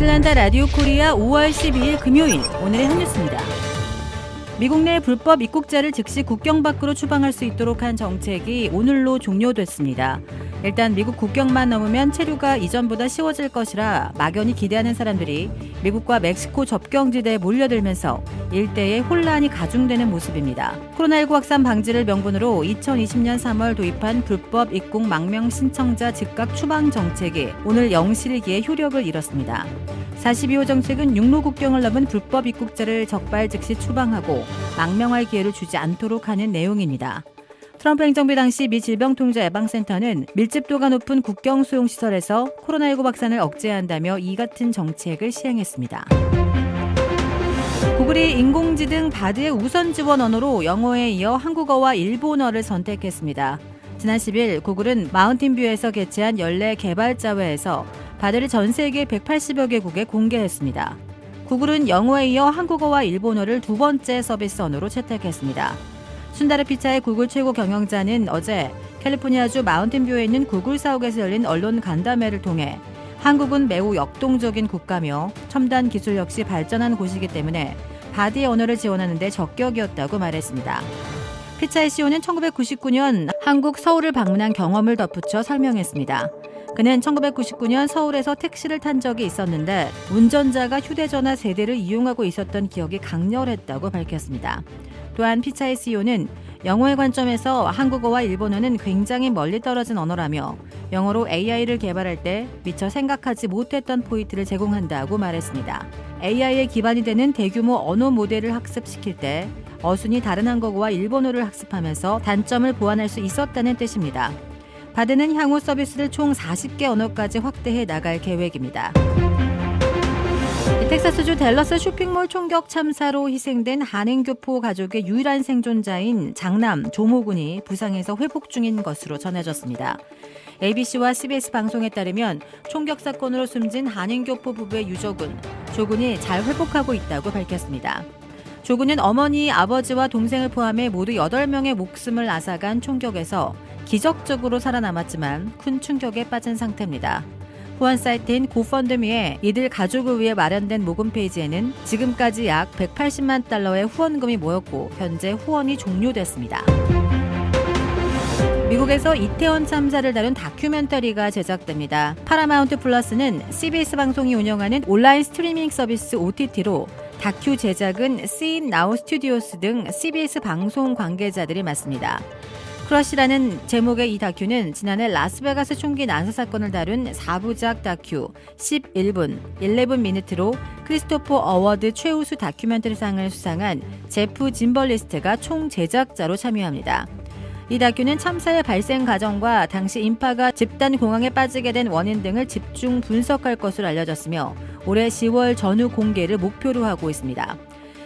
아틀란타 라디오 코리아 5월 12일 금요일 오늘의 한 뉴스입니다. 미국 내 불법 입국자를 즉시 국경 밖으로 추방할 수 있도록 한 정책이 오늘로 종료됐습니다. 일단 미국 국경만 넘으면 체류가 이전보다 쉬워질 것이라 막연히 기대하는 사람들이 미국과 멕시코 접경지대에 몰려들면서 일대에 혼란이 가중되는 모습입니다. 코로나19 확산 방지를 명분으로 2020년 3월 도입한 불법 입국 망명 신청자 즉각 추방 정책이 오늘 0시일기에 효력을 잃었습니다. 42호 정책은 육로 국경을 넘은 불법 입국자를 적발 즉시 추방하고 망명할 기회를 주지 않도록 하는 내용입니다. 트럼프 행정부 당시 미 질병통제예방센터는 밀집도가 높은 국경 수용시설에서 코로나19 확산을 억제한다며 이 같은 정책을 시행했습니다. 구글이 인공지능 바드의 우선 지원 언어로 영어에 이어 한국어와 일본어를 선택했습니다. 지난 10일 구글은 마운틴뷰에서 개최한 연례 개발자회에서 바드를 전 세계 180여 개국에 공개했습니다. 구글은 영어에 이어 한국어와 일본어를 두 번째 서비스 언어로 채택했습니다. 순다르 피차이 구글 최고 경영자는 어제 캘리포니아주 마운틴뷰에 있는 구글 사옥에서 열린 언론 간담회를 통해 한국은 매우 역동적인 국가며 첨단 기술 역시 발전한 곳이기 때문에 바드의 언어를 지원하는 데 적격이었다고 말했습니다. 피차이 CEO는 1999년 한국 서울을 방문한 경험을 덧붙여 설명했습니다. 그는 1999년 서울에서 택시를 탄 적이 있었는데 운전자가 휴대전화 세대를 이용하고 있었던 기억이 강렬했다고 밝혔습니다. 또한 피차이 CEO는 영어의 관점에서 한국어와 일본어는 굉장히 멀리 떨어진 언어라며 영어로 AI를 개발할 때 미처 생각하지 못했던 포인트를 제공한다고 말했습니다. AI의 기반이 되는 대규모 언어 모델을 학습시킬 때 어순이 다른 한국어와 일본어를 학습하면서 단점을 보완할 수 있었다는 뜻입니다. 바드는 향후 서비스를 총 40개 언어까지 확대해 나갈 계획입니다. 텍사스주 댈러스 쇼핑몰 총격 참사로 희생된 한인교포 가족의 유일한 생존자인 장남 조모군이 부상에서 회복 중인 것으로 전해졌습니다. ABC와 CBS 방송에 따르면 총격 사건으로 숨진 한인교포 부부의 유족은 조군이 잘 회복하고 있다고 밝혔습니다. 조군은 어머니, 아버지와 동생을 포함해 모두 8명의 목숨을 앗아간 총격에서 기적적으로 살아남았지만 큰 충격에 빠진 상태입니다. 후원 사이트인 고펀드미에 이들 가족을 위해 마련된 모금 페이지에는 지금까지 약 180만 달러의 후원금이 모였고 현재 후원이 종료됐습니다. 미국에서 이태원 참사를 다룬 다큐멘터리가 제작됩니다. 파라마운트 플러스는 CBS 방송이 운영하는 온라인 스트리밍 서비스 OTT로 다큐 제작은 See Now 스튜디오스 등 CBS 방송 관계자들이 맡습니다. 크러쉬라는 제목의 이 다큐는 지난해 라스베가스 총기 난사 사건을 다룬 4부작 다큐 11분, 11미니트로 크리스토퍼 어워드 최우수 다큐멘터리상을 수상한 제프 짐벌리스트가 총제작자로 참여합니다. 이 다큐는 참사의 발생 과정과 당시 인파가 집단 공황에 빠지게 된 원인 등을 집중 분석할 것으로 알려졌으며 올해 10월 전후 공개를 목표로 하고 있습니다.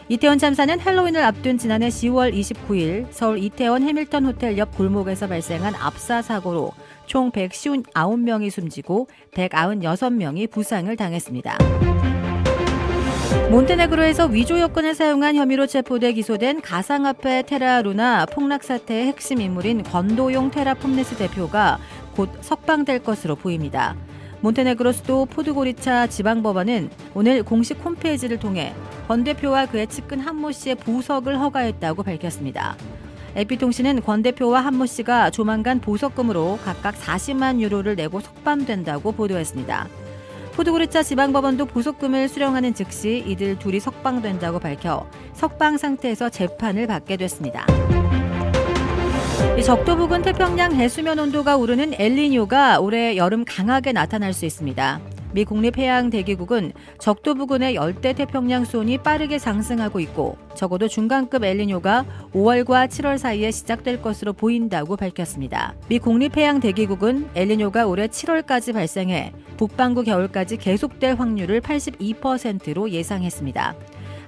이태원 참사는 할로윈을 앞둔 지난해 10월 29일 서울 이태원 해밀턴 호텔 옆 골목에서 발생한 압사 사고로 총 159명이 숨지고 196명이 부상을 당했습니다. 몬테네그로에서 위조 여권을 사용한 혐의로 체포돼 기소된 가상화폐 테라루나 폭락 사태의 핵심 인물인 권도용 테라폼네스 대표가 곧 석방될 것으로 보입니다. 몬테네그로 수도 포드고리차 지방법원은 오늘 공식 홈페이지를 통해 권 대표와 그의 측근 한모 씨의 보석을 허가했다고 밝혔습니다. AP통신은 권 대표와 한모 씨가 조만간 보석금으로 각각 40만 유로를 내고 석방된다고 보도했습니다. 포드고리차 지방법원도 보석금을 수령하는 즉시 이들 둘이 석방된다고 밝혀 석방 상태에서 재판을 받게 됐습니다. 적도 부근 태평양 해수면 온도가 오르는 엘니뇨가 올해 여름 강하게 나타날 수 있습니다. 미 국립해양대기국은 적도 부근의 열대 태평양 수온이 빠르게 상승하고 있고 적어도 중간급 엘니뇨가 5월과 7월 사이에 시작될 것으로 보인다고 밝혔습니다. 미 국립해양대기국은 엘니뇨가 올해 7월까지 발생해 북반구 겨울까지 계속될 확률을 82%로 예상했습니다.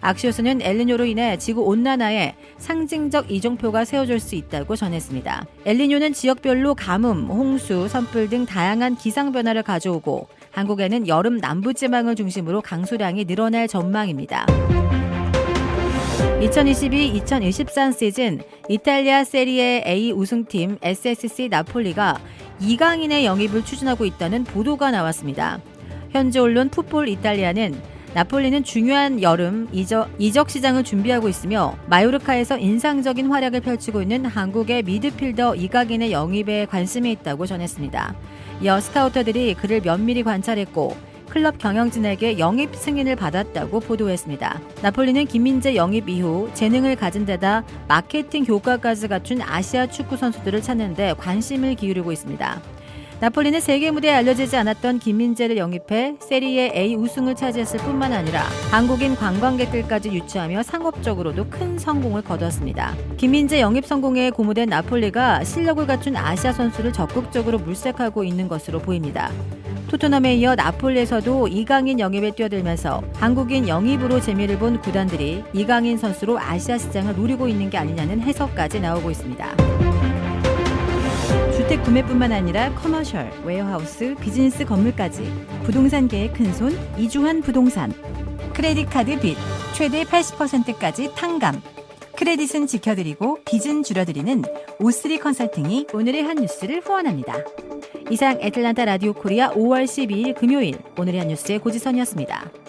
악시오스는 엘니뇨로 인해 지구 온난화에 상징적 이종표가 세워질 수 있다고 전했습니다. 엘니뇨는 지역별로 가뭄, 홍수, 산불 등 다양한 기상 변화를 가져오고 한국에는 여름 남부지방을 중심으로 강수량이 늘어날 전망입니다. 2022-2023 시즌 이탈리아 세리에 A 우승팀 SSC 나폴리가 2강인의 영입을 추진하고 있다는 보도가 나왔습니다. 현지 언론 풋볼 이탈리아는 나폴리는 중요한 여름 이적 시장을 준비하고 있으며 마요르카에서 인상적인 활약을 펼치고 있는 한국의 미드필더 이강인의 영입에 관심이 있다고 전했습니다. 이어 스카우터들이 그를 면밀히 관찰했고 클럽 경영진에게 영입 승인을 받았다고 보도했습니다. 나폴리는 김민재 영입 이후 재능을 가진 데다 마케팅 효과까지 갖춘 아시아 축구 선수들을 찾는 데 관심을 기울이고 있습니다. 나폴리는 세계 무대에 알려지지 않았던 김민재를 영입해 세리에 A 우승을 차지했을 뿐만 아니라 한국인 관광객들까지 유치하며 상업적으로도 큰 성공을 거뒀습니다. 김민재 영입 성공에 고무된 나폴리가 실력을 갖춘 아시아 선수를 적극적으로 물색하고 있는 것으로 보입니다. 토트넘에 이어 나폴리에서도 이강인 영입에 뛰어들면서 한국인 영입으로 재미를 본 구단들이 이강인 선수로 아시아 시장을 노리고 있는 게 아니냐는 해석까지 나오고 있습니다. 주택 구매뿐만 아니라 커머셜, 웨어하우스, 비즈니스 건물까지 부동산계의 큰손 이주환 부동산. 크레딧 카드 빚 최대 80%까지 탕감. 크레딧은 지켜드리고 빚은 줄여드리는 O3 컨설팅이 오늘의 한 뉴스를 후원합니다. 이상 애틀란타 라디오 코리아 5월 12일 금요일 오늘의 한 뉴스의 고지선이었습니다.